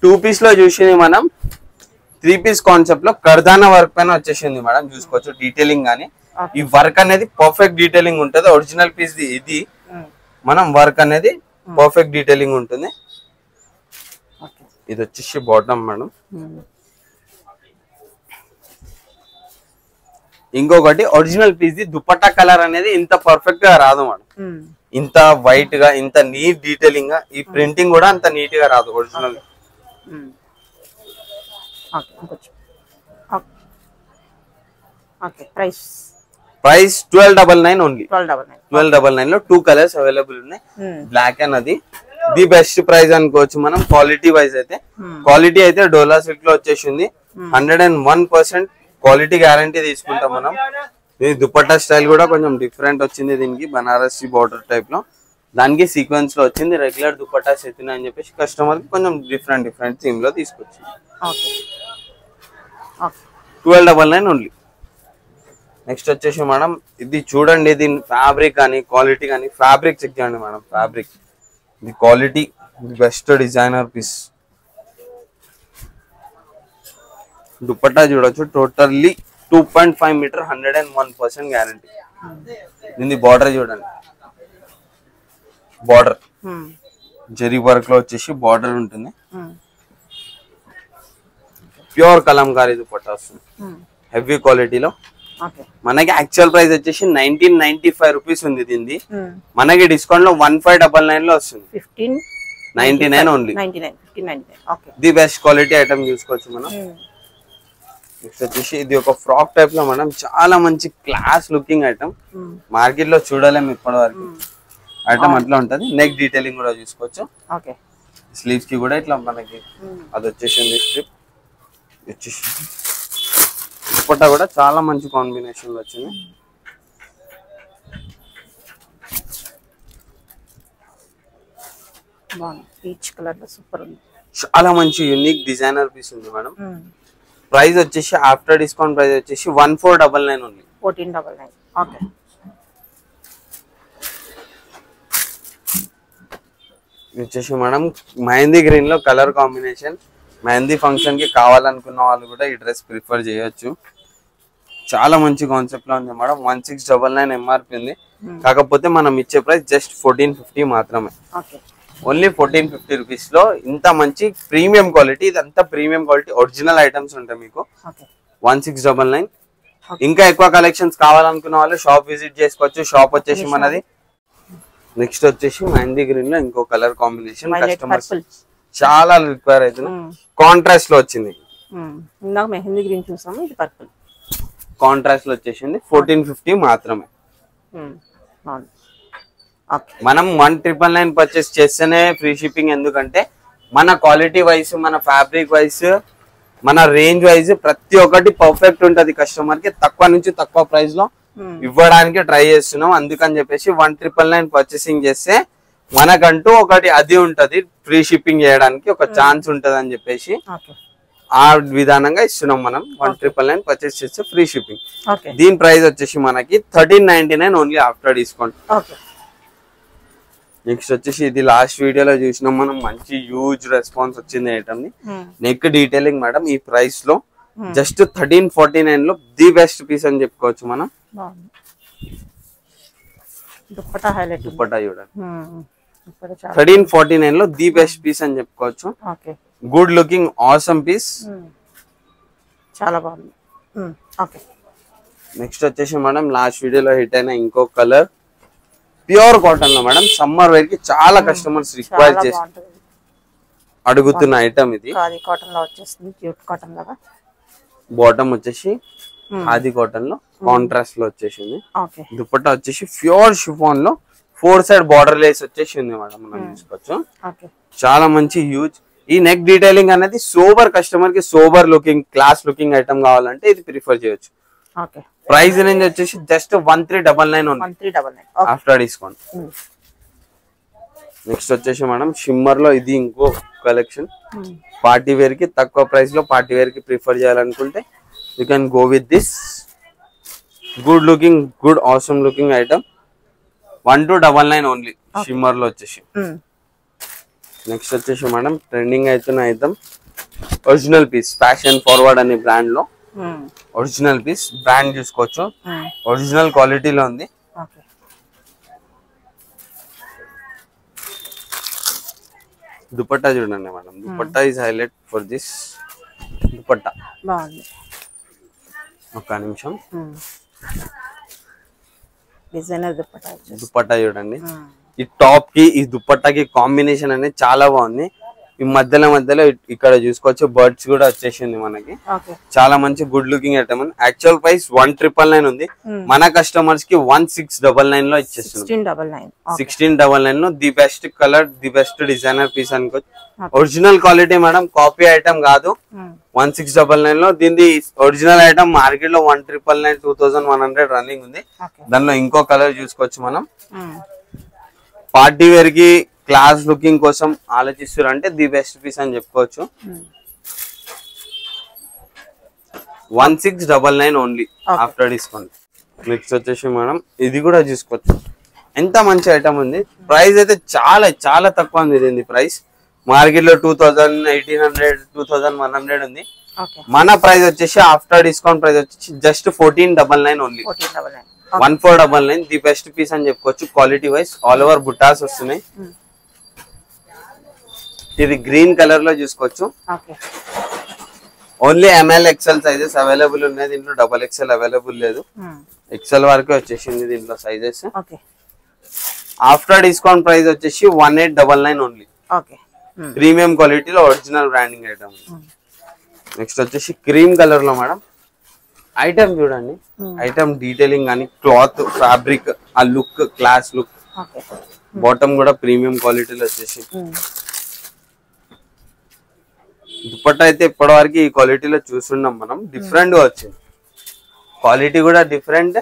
2 పీస్ లో చూసింది మనం 3 పీస్ కాన్సెప్ట్ లో కర్దానా వర్క్ పైన వచ్చేసింది మేడం. చూసుకోవచ్చు డీటెయిలింగ్ గానీ. ఈ వర్క్ అనేది పర్ఫెక్ట్ డీటెయిలింగ్ ఉంటుంది. ఒరిజినల్ పీస్ ఇది. మనం వర్క్ అనేది పర్ఫెక్ట్ డీటెయిలింగ్ ఉంటుంది. ఇది వచ్చేసి బాటమ్ మేడం. ఇంకొకటి original piece the dupatta colour అనేది ఇంత పర్ఫెక్ట్ గా రాదు మేడం. ఇంత వైట్ గా, ఇంత నీట్ డీటెయిలింగ్ గా, ఈ ప్రింటింగ్ కూడా అంత నీట్ గా రాదు ఒరిజినల్. Price 1299 only. 1299 లో 2 కలర్స్ అవైలబుల్ ఉన్నాయి. బ్లాక్ అండ్ అది ది బెస్ట్ ప్రైస్ అనుకోవచ్చు మనం. క్వాలిటీ వైజ్ అయితే క్వాలిటీ అయితే డోలా సిల్క్ లో వచ్చేసింది. 101% క్వాలిటీ గ్యారంటీ తీసుకుంటాం మనం. ఇది దుపట్టా స్టైల్ కూడా కొంచెం డిఫరెంట్ వచ్చింది. దీనికి బనారసి బార్డర్ టైప్ లో, దానికి సీక్వెన్స్ లో వచ్చింది. రెగ్యులర్ దుపట్టా సెతినా అని చెప్పేసి కస్టమర్ కి కొంచెం డిఫరెంట్ థీమ్ లో తీసుకొచ్చింది. 1299 ఓన్లీ. నెక్స్ట్ వచ్చేసి మేడం ఇది చూడండి. దీని ఫ్యాబ్రిక్ కానీ క్వాలిటీ కానీ, ఫ్యాబ్రిక్ చెక్ చేయండి మేడం. ఫ్యాబ్రిక్ ఇది quality best designer piece. Dupatta చూడొచ్చు. Totally 2.5 metre 101% guarantee. దీని బార్డర్ చూడండి. బార్డర్ జరీ వర్క్ లో వచ్చేసి బార్డర్ ఉంటుంది. ప్యూర్ కలంకారీ దుపట్టా వస్తుంది. హెవీ క్వాలిటీలో. మనకి యాక్చువల్ ప్రైస్ వచ్చేసి 1995 రూపీస్ ఉంది. దీన్ని మనకి డిస్కౌంట్ లో 1599 లో వస్తుంది. 1599 only. The best quality item చూసుకోవచ్చు మనం. నెక్స్ట్ వచ్చేసి ఇది ఒక ఫ్రాక్ టైప్ లో మనం. చాలా మంచి క్లాస్ లుకింగ్ ఐటమ్. మార్కెట్ లో చూడలేము ఇప్పటి వరకు. ఐటమ్ అట్లా ఉంటది. నెక్ డీటెయిలింగ్ కూడా చూసుకోవచ్చు. స్లీవ్స్ కి కూడా ఇట్లా మనకి అది వచ్చేసింది. స్ట్రిప్ వచ్చేసి దుపట్టా కూడా చాలా మంచి కాంబినేషన్ లో వచ్చింది. బాగుంది, పీచ్ కలర్ లో సూపర్ ఉంది. చాలా మంచి యూనిక్ డిజైనర్ పీస్ ఉంది మేడం. ప్రైస్ వచ్చేసి ఆఫ్టర్ డిస్కౌంట్ ప్రైస్ వచ్చేసి 1499 ఉంది. 1499. ఓకే. వచ్చేసి మేడం మెహందీ గ్రీన్ లో కలర్ కాంబినేషన్. మెహందీ ఫంక్షన్ కి కావాలనుకున్న వాళ్ళు కూడా ఈ డ్రెస్ ప్రిఫర్ చేయొచ్చు. చాలా మంచి కాన్సెప్ట్ లో ఉంది మేడం. 1699 ఎంఆర్పి ఉంది. కాకపోతే మనం ఇచ్చే ప్రైస్ జస్ట్ 1450 మాత్రమే. ఓన్లీ 1450 రూపీస్ లో ఇంత మంచి ప్రీమియం క్వాలిటీ. ఇదంతా ప్రీమియం క్వాలిటీ ఒరిజినల్ ఐటమ్స్ ఉంటాయి మీకు. 1699. ఇంకా ఎక్కువ కలెక్షన్స్ కావాలనుకున్న వాళ్ళు షాప్ విజిట్ చేసుకోవచ్చు. షాప్ వచ్చేసి మనది. నెక్స్ట్ వచ్చేసి మెహందీ గ్రీన్ లో ఇంకో కలర్ కాంబినేషన్ కస్టమర్స్ చాలా రిక్వైర్ అవుతుంది. కాంట్రాస్ట్ లో వచ్చింది. మెహందీ గ్రీన్ చూసాము, ఇది పర్పుల్ కాంట్రాస్ట్ లో వచ్చేసింది. 1450 మాత్రమే. మనం 1999 పర్చేస్ చేస్తేనే ఫ్రీ షిప్పింగ్. ఎందుకంటే మన క్వాలిటీ వైజ్, మన ఫ్యాబ్రిక్ వైజ్, మన రేంజ్ వైజ్ ప్రతి ఒక్కటి పర్ఫెక్ట్ ఉంటది. కస్టమర్ కి తక్కువ నుంచి తక్కువ ప్రైస్ లో ఇవ్వడానికి ట్రై చేస్తున్నాం. అందుకని చెప్పేసి 1999 పర్చేసింగ్ చేస్తే మనకంటూ ఒకటి అది ఉంటది, ఫ్రీ షిప్పింగ్ చేయడానికి ఒక ఛాన్స్ ఉంటది అని చెప్పేసి ఆ విధానంగా ఇస్తున్నాం మనం. 1999 పర్చేస్ చేస్తే ఫ్రీ షిప్పింగ్. దీని ప్రైస్ వచ్చేసి మనకి 1399 ఓన్లీ ఆఫ్టర్ డిస్కౌంట్. నెక్స్ట్ వచ్చేసి ఇది లాస్ట్ వీడియోలో చూసినాం మనం. మంచి హ్యూజ్ రెస్పాన్స్ వచ్చింది ఐటమ్ ని. నెక్ డీటెయిలింగ్ మేడం ఈ ప్రైస్ లో జస్ట్ 1349 లో ది బెస్ట్ పీస్ అని చెప్పుకోవచ్చు మనం. దుపట్టా హైలైట్, దుపట్టా చూడండి. 1349 లో ది బెస్ట్ పీస్ అని చెప్పుకోవచ్చు. గుడ్ లుకింగ్ ఆసమ్ పీస్, చాలా బాగుంది. నెక్స్ట్ వచ్చేసి మేడం లాస్ట్ వీడియోలో హిట్ అయిన ఇంకో కలర్ ప్యూర్ కాటన్ లో మేడం. సమ్మర్ వేర్ కి చాలా కస్టమర్స్ రిక్వైర్ చేసి అడుగుతున్న ఐటమ్ ఇది. కాటన్ లో వచ్చేస్తుంది, క్యూట్ కాటన్ లాగా. బాటమ్ వచ్చేసి ఆది కాటన్ లో కాంట్రాస్ట్ లో వచ్చేసింది. దుపట్టా వచ్చేసి ప్యూర్ షిఫాన్ లో 4 సైడ్ బార్డర్ లేస్ వచ్చేసింది మేడం. మనం చూసుకోవచ్చు. చాలా మంచి హ్యూజ్. ఈ నెక్ డీటెయిలింగ్ అనేది సోబర్ కస్టమర్ కి sober looking, class looking item కావాలంటే ఇది ప్రిఫర్ చేయొచ్చు. ప్రైస్ రేంజ్ వచ్చేసి జస్ట్ 1399 ఆఫ్టర్ డిస్కౌంట్. నెక్స్ట్ వచ్చేసి మేడం షిమ్మర్ లో ఇది ఇంకో కలెక్షన్. పార్టీ వేర్ కి తక్కువ ప్రైస్ లో పార్టీ వేర్ కి ప్రిఫర్ చేయాలనుకుంటే you can go with this. Good looking, good awesome looking item. 1299 only shimmer లో వచ్చేసి. నెక్స్ట్ వచ్చేసి మేడం ట్రెండింగ్ అవుతున్న item original piece, fashion forward అనే బ్రాండ్ లో ఒరిజినల్ పీస్. బ్రాండ్ చూసుకోవచ్చు, ఒరిజినల్ క్వాలిటీలో ఉంది. దుపట్టా చూడండి madam. Dupatta is highlight for this. Dupatta ఒక్క నిమిషం. దుపట్టా చూడండి. ఈ టాప్ కి ఈ దుపట్టాకి కాంబినేషన్ అనేది చాలా బాగుంది. ఈ మధ్యలో ఇక్కడ చూసుకోవచ్చు బర్డ్స్ కూడా వచ్చేసింది మనకి. చాలా మంచి good looking item. Actual price 1999 ఉంది. మన కస్టమర్స్ కి 1699 లో ఇచ్చేస్తుంది. 1699 లో the best colour, the best designer piece అనుకోవచ్చు. Original quality madam, copy item కాదు. 1699 లో దీని ఒరిజినల్ ఐటమ్ మార్కెట్ లో 1999 2100 రన్నింగ్ ఉంది. దానిలో ఇంకో కలర్ చూసుకోవచ్చు మనం. పార్టీ వేర్ కి క్లాస్ లుకింగ్ కోసం ఆలోచిస్తారు అంటే ది బెస్ట్ పీస్ అని చెప్పుకోవచ్చు. 1699 ఓన్లీ ఆఫ్టర్ డిస్కౌంట్. నెక్స్ట్ వచ్చేసి మనం ఇది కూడా చూసుకోవచ్చు. ఎంత మంచి ఐటమ్ ఉంది. ప్రైస్ అయితే చాలా చాలా తక్కువ ఉంది. దీని ప్రైస్ మార్కెట్ లో 2000, 1800, 2100 ఉంది. మన ప్రైస్ వచ్చేసి ఆఫ్టర్ డిస్కౌంట్ ప్రైస్ వచ్చేసి just 1499 only. 1499 the best piece అని చెప్పుకోవచ్చు. క్వాలిటీ వైజ్ ఆల్ ఓవర్ బుట్టాస్ వస్తున్నాయి. ఇది గ్రీన్ కలర్ లో చూసుకోవచ్చు. Only ML XL sizes available ఉన్నాయి దీంట్లో. XXL అవైలబుల్ లేదు. XL వరకే వచ్చేసింది దీంట్లో సైజెస్. ఆఫ్టర్ డిస్కౌంట్ ప్రైస్ వచ్చేసి 1899 ఓన్లీ. ప్రీమియం క్వాలిటీలో ఒరిజినల్ బ్రాండింగ్ ఐటమ్. నెక్స్ట్ వచ్చేసి క్రీమ్ కలర్ లో మేడం. ఐటమ్ చూడండి, ఐటమ్ డీటెయిలింగ్ కానీ క్లాత్, ఫ్యాబ్రిక్, ఆ లుక్, క్లాస్ లుక్. బాటమ్ కూడా ప్రీమియం క్వాలిటీలో వచ్చేసి. దుపట్టా అయితే ఇప్పటి వరకు ఈ క్వాలిటీలో చూస్తున్నాం మనం. డిఫరెంట్ గా వచ్చింది, క్వాలిటీ కూడా డిఫరెంట్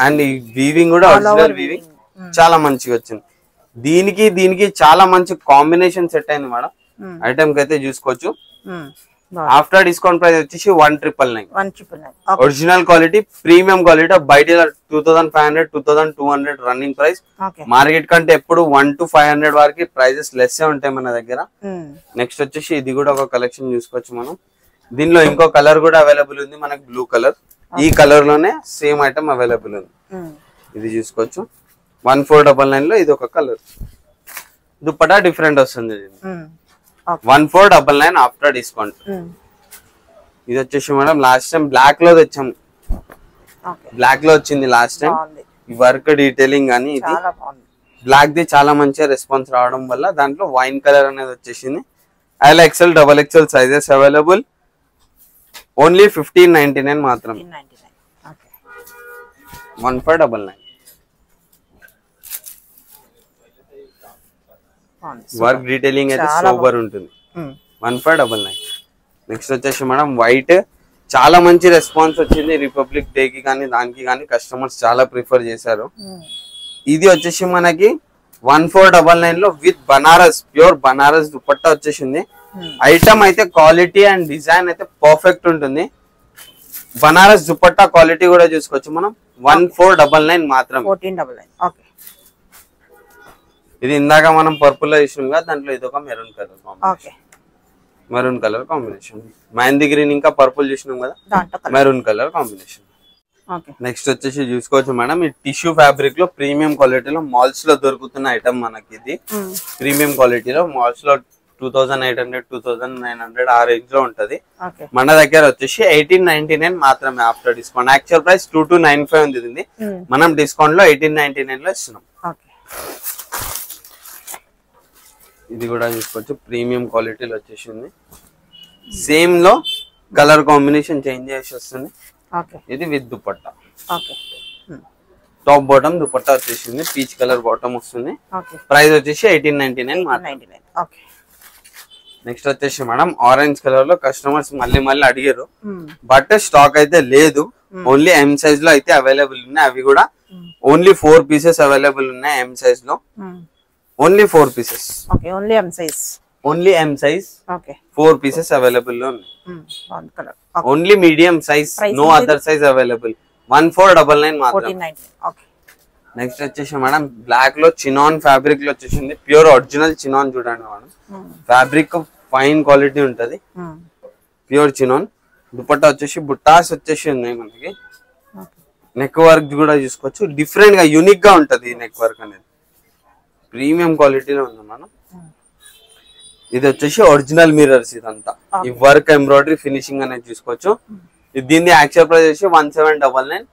అండ్ ఈ వీవింగ్ కూడా ఒరిజినల్ వీవింగ్ చాలా మంచిగా వచ్చింది. దీనికి దీనికి చాలా మంచి కాంబినేషన్ సెట్ అయింది మేడం. ఐటమ్ కి అయితే చూసుకోవచ్చు. ఆఫ్టర్ డిస్కౌంట్ ప్రైస్ వచ్చేసి 1,999. Original quality, premium quality. బయట 2,500 2,200 రన్నింగ్ ప్రైస్. మార్కెట్ కంటే ఎప్పుడు 1 to 500 వరకు ప్రైజెస్ లెస్ ఉంటాయి మన దగ్గర. నెక్స్ట్ వచ్చేసి ఇది కూడా ఒక కలెక్షన్ చూసుకోవచ్చు మనం. దీనిలో ఇంకో కలర్ కూడా అవైలబుల్ ఉంది మనకి, బ్లూ కలర్. ఈ కలర్ లోనే సేమ్ ఐటమ్ అవైలబుల్ ఉంది. ఇది చూసుకోవచ్చు. 1499 లో ఇది ఒక కలర్. దుప్పటా డిఫరెంట్ వస్తుంది. 1499 ఆఫ్టర్ డిస్కౌంట్. ఇది వచ్చేసి మేడం లాస్ట్ టైం బ్లాక్ లో తెచ్చాము. బ్లాక్ లో వచ్చింది లాస్ట్ టైం. ఈ వర్క్ డీటెయిలింగ్ కానీ ఇది బ్లాక్ ది చాలా మంచిగా రెస్పాన్స్ రావడం వల్ల దాంట్లో వైన్ కలర్ అనేది వచ్చేసింది. XL, XXL sizes available. Only 1599 మాత్రమే. 1499. వర్క్ డీటెయిలింగ్ అయితే సూపర్ ఉంటుంది. 1599. నెక్స్ట్ వచ్చేసి మేడం వైట్. చాలా మంచి రెస్పాన్స్ వచ్చింది రిపబ్లిక్ డే కి కానీ దానికి కానీ కస్టమర్స్ చాలా ప్రిఫర్ చేశారు. ఇది వచ్చేసి మనకి 1499 లో విత్ బనారస్, ప్యూర్ బనారస్ దుపట్టా వచ్చేసింది. ఐటమ్ అయితే క్వాలిటీ అండ్ డిజైన్ అయితే పర్ఫెక్ట్ ఉంటుంది. బనారస్ దుపట్టా క్వాలిటీ కూడా చూసుకోవచ్చు మనం. 1499 మాత్రం. 1499. ఇది ఇందాక మనం పర్పుల్ లో చూసినాం కదా, దాంట్లో ఇది ఒక maroon colour combination. Maroon colour combination. Mehndi green ఇంకా పర్పుల్ చూసినాం కదా, మెరూన్ కలర్ కాంబినేషన్. నెక్స్ట్ వచ్చేసి చూసుకోవచ్చు మేడం, ఈ టిష్యూ ఫ్యాబ్రిక్ లో ప్రీమియం క్వాలిటీలో మాల్స్ లో దొరుకుతున్న ఐటమ్ మనకి. ఇది ప్రీమియం క్వాలిటీలో మాల్స్ లో 2800 2900 ఆ రేంజ్ లో ఉంటది. మన దగ్గర వచ్చేసి 1899 మాత్రమే ఆఫ్టర్ డిస్కౌంట్. యాక్చువల్ ప్రైస్ 2295 ఉంది. మనం డిస్కౌంట్ లో 1899 లో ఇస్తున్నాం. ఇది కూడా చూసుకోవచ్చు. ప్రీమియం క్వాలిటీలో వచ్చేసింది. సేమ్ లో కలర్ కాంబినేషన్ చేంజ్ చేసి వస్తుంది. ఇది with dupatta. Top bottom dupatta వచ్చేసింది. పీచ్ కలర్ బాటమ్ వస్తుంది. ప్రైస్ వచ్చేసి 1899. నెక్స్ట్ వచ్చేసి మేడం ఆరెంజ్ కలర్ లో కస్టమర్స్ మళ్ళీ అడిగారు, బట్ స్టాక్ అయితే లేదు. ఓన్లీ M సైజ్ లో అయితే అవైలబుల్ ఉన్నాయి. అవి కూడా ఓన్లీ 4 పీసెస్ అవైలబుల్ ఉన్నాయి M సైజ్ లో. Only 4 pieces. Only M size 4 pieces available లో ఉన్నాయి. Only medium size, no other size available. 1499 మాత్రం. నెక్స్ట్ వచ్చేసి మేడం బ్లాక్ లో చినాన్ ఫ్యాబ్రిక్ లో వచ్చేసింది. ప్యూర్ ఒరిజినల్ చినాన్ చూడండి మేడం. ఫ్యాబ్రిక్ ఫైన్ క్వాలిటీ ఉంటది. Pure chinon. దుపట్టా వచ్చేసి బుట్టాస్ వచ్చేసి ఉన్నాయి మనకి. నెక్ వర్క్ కూడా చూసుకోవచ్చు. డిఫరెంట్ గా యూనిక్ గా ఉంటది నెక్ వర్క్ అనేది. ప్రీమియం క్వాలిటీలో ఉంది మనం. ఇది వచ్చేసి ఒరిజినల్ మిర్రర్స్. ఇదంతా ఈ వర్క్ ఎంబ్రాయిడరీ ఫినిషింగ్ అనేది చూసుకోవచ్చు. దీని యాక్చువల్ ప్రైస్ వచ్చి 1799.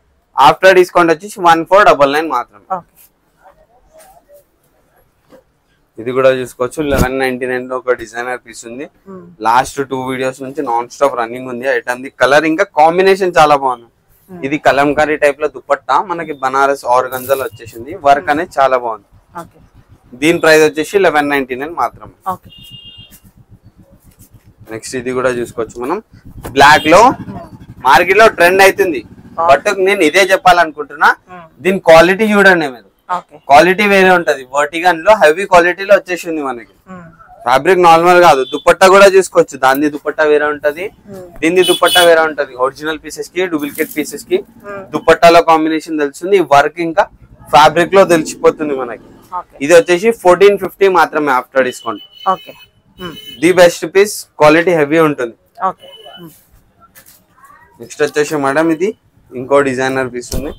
ఆఫ్టర్ డిస్కౌంట్ వచ్చేసి 1499 మాత్రమే. ఇది కూడా చూసుకోవచ్చు. 1199 లో ఒక డిజైనర్ పీస్ ఉంది. లాస్ట్ 2 వీడియోస్ నుంచి నాన్ స్టాప్ రన్నింగ్ ఉంది ఐటమ్. ది కలర్ ఇంకా కాంబినేషన్ చాలా బాగుంది. ఇది కలంకారీ టైప్ లో దుపట్టా మనకి బనారస్ ఆర్గంజాలో వచ్చేసింది. వర్క్ అనేది చాలా బాగుంది. దీని ప్రైస్ వచ్చేసి 1199 మాత్రమే. నెక్స్ట్ ఇది కూడా చూసుకోవచ్చు మనం. బ్లాక్ లో మార్కెట్ లో ట్రెండ్ అవుతుంది, బట్ నేను ఇదే చెప్పాలనుకుంటున్నా, దీని క్వాలిటీ చూడండి మీరు. క్వాలిటీ వేరే ఉంటది. వర్టిగన్ లో హెవీ క్వాలిటీలో వచ్చేసింది మనకి. ఫ్యాబ్రిక్ నార్మల్ కాదు. దుపట్టా కూడా చూసుకోవచ్చు. దాని దుపట్టా వేరే ఉంటది, దీని దుపట్టా వేరే ఉంటది. ఒరిజినల్ పీసెస్ కి డూప్లికేట్ పీసెస్ కి దుపట్టాలో కాంబినేషన్ తెలుస్తుంది. వర్క్ ఇంకా ఫ్యాబ్రిక్ లో తెలిసిపోతుంది మనకి. ఇది వచ్చేసి 1450 మాత్రమే after discount. The best piece, quality heavy ఉంటుంది. నెక్స్ట్ వచ్చేసి మేడం ఇది ఇంకో డిజైనర్ పీస్ ఉంది.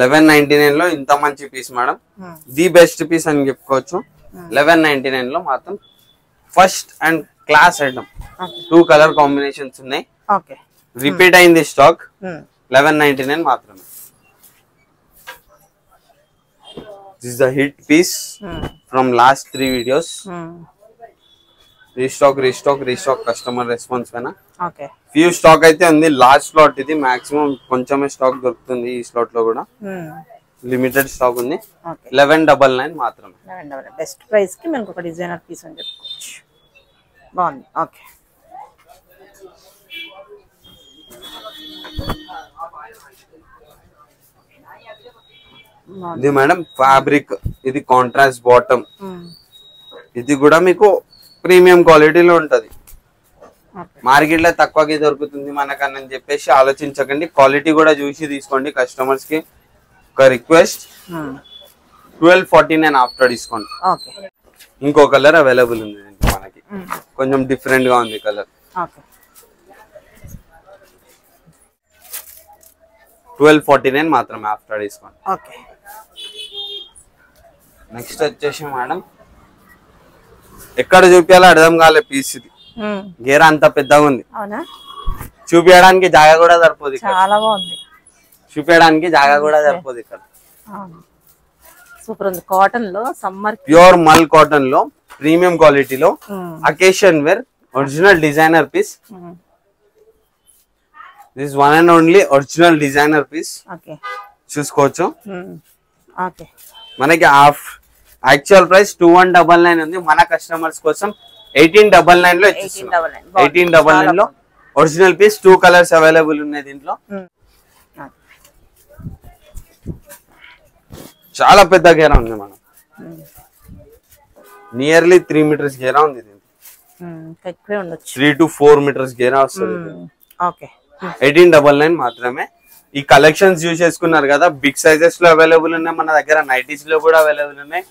1199 లో ఇంత మంచి piece madam. The best piece అని చెప్పుకోవచ్చు. 1199 లో మాత్రం first and class item. 2 colour combinations ఉన్నాయి. రిపీట్ అయింది స్టాక్. 1199 మాత్రమే. This is the hit piece from last 3 videos. Restock customer response పైన. ఫ్యూ స్టాక్ అయితే ఉంది. లాస్ట్ స్లాట్ ఇది. మాక్సిమం కొంచెమే స్టాక్ దొరుకుతుంది ఈ స్లాట్ లో కూడా. లిమిటెడ్ స్టాక్ ఉంది. 1199 మాత్రమే. బెస్ట్ ప్రైస్ కి మనకు ఒక డిజైనర్ పీస్ అని చెప్పుకోవచ్చు. బాగుంది. ఓకే. ఇది మేడం ఫ్యాబ్రిక్, ఇది కాంట్రాస్ట్ బాటమ్, ఇది కూడా మీకు ప్రీమియం క్వాలిటీలో ఉంటది. మార్కెట్ లో తక్కువకి దొరుకుతుంది మనకని చెప్పేసి ఆలోచించకండి, క్వాలిటీ కూడా చూసి తీసుకోండి. కస్టమర్స్ కి ఒక రిక్వెస్ట్, 1249 ఆఫ్టర్ డిస్కౌంట్. ఇంకో కలర్ అవైలబుల్ ఉంది మనకి, కొంచెం డిఫరెంట్ గా ఉంది కలర్. 1249 మాత్రమే ఆఫ్టర్ డిస్కౌంట్. నెక్స్ట్ వచ్చేసి మేడం ఎక్కడ చూపించాలో అర్థం కాలే పీస్. ఇది గేరా అంత పెద్దగా ఉంది, చూపించడానికి జాగా కూడా సరిపోదు. చాలా బాగుంది, చూపించడానికి జాగా కూడా సరిపోదు ఇక్కడ. సూపర్ ఉంది. కాటన్ లో సమ్మర్ ప్యూర్ మల్ కాటన్ లో ప్రీమియం క్వాలిటీలో occasion wear original designer piece. This one and only original designer piece. చూసుకోవచ్చు. మనకి యాక్చువల్ ప్రైస్ 2199 ఉంది. మన కస్టమర్స్ కోసం 1899 లో ఇచ్చిస్తున్నాం. 1899 లో ఒరిజినల్ పీస్. 2 కలర్స్ అవైలబుల్ ఉన్నాయి దీంట్లో. చాలా పెద్ద గేరా ఉంది మనం, నియర్లీ 3 మీటర్స్ గేరా ఉంది. 3 to 4 మీటర్స్ గేరా వస్తుంది. 1899 మాత్రమే. ఈ కలెక్షన్స్ యూజ్ చేసుకున్నారు కదా, బిగ్ సైజెస్ లో అవైలబుల్ ఉన్నాయి మన దగ్గర, నైటీస్ లో కూడా అవైలబుల్ ఉన్నాయి.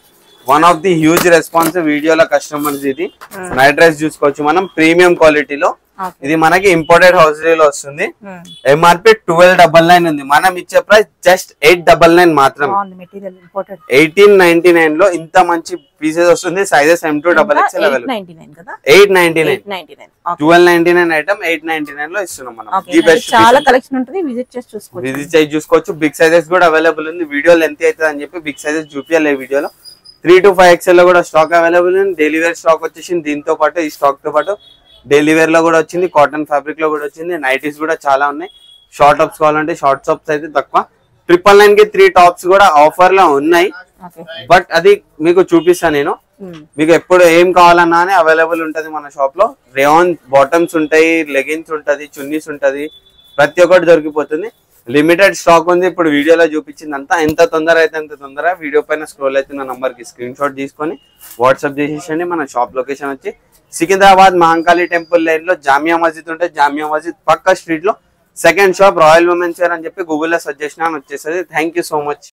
One of the huge response వీడియోలో కస్టమర్స్. ఇది నైట్ డ్రెస్ చూసుకోవచ్చు మనం, ప్రీమియం క్వాలిటీలో. ఇది మనకి ఇంపోర్టెడ్ హౌసరీలో వస్తుంది. ఎంఆర్పి 1299 ఉంది, మనం ఇచ్చే ప్రైస్ జస్ట్ 899 మాత్రమే. 1899 లో ఇంత మంచి పీసెస్ వస్తుంది. Sizes M2 XXL available. 899, 1299 item 899 లో ఇస్తున్నాం మనం. చాలా కలెక్షన్ ఉంటుంది, విజిట్ చేసి చూసుకోవచ్చు. బిగ్ సైజెస్ కూడా అవైలబుల్ ఉంది. వీడియో లెంత్ అవుతుంది అని చెప్పి బిగ్ సైజెస్ చూపించాలి వీడియోలో. 3 to 5 XL లో కూడా స్టాక్ అవైలబుల్ ఉంది. డైలీ వేర్ స్టాక్ వచ్చేసింది. దీంతో పాటు ఈ స్టాక్ తో పాటు డైలీ వేర్ లో కూడా వచ్చింది, కాటన్ ఫ్యాబ్రిక్ లో కూడా వచ్చింది. నైటీస్ కూడా చాలా ఉన్నాయి. షార్ట్ టాప్స్ కావాలంటే షార్ట్ టాప్స్ అయితే తక్కువ. 999 కి 3 టాప్స్ కూడా ఆఫర్ లో ఉన్నాయి. బట్ అది మీకు చూపిస్తాను నేను. మీకు ఎప్పుడు ఏం కావాలన్నా అవైలబుల్ ఉంటది మన షాప్ లో. రేయాన్ బాటమ్స్ ఉంటాయి, లెగిన్స్ ఉంటది, చున్నీస్ ఉంటది, ప్రతి ఒక్కటి దొరికిపోతుంది. లిమిటెడ్ స్టాక్ ఉంది. ఇప్పుడు వీడియోలో చూపించింది అంతా. ఎంత తొందర అయితే అంత తొందర వీడియో పైన స్క్రోల్ అవుతున్న నంబర్ కి స్క్రీన్ షాట్ తీసుకొని వాట్సాప్ చేసేసండి. మన షాప్ లొకేషన్ వచ్చి సికింద్రాబాద్ మహంకాళి టెంపుల్ లైన్ లో జామియా మస్జిద్ ఉంటే జామియా మస్జిద్ పక్క స్ట్రీట్ లో second shop Royal Women's Wear అని చెప్పి గూగుల్లో సెర్చ్ చేసినా వచ్చేస్తుంది. Thank you so much.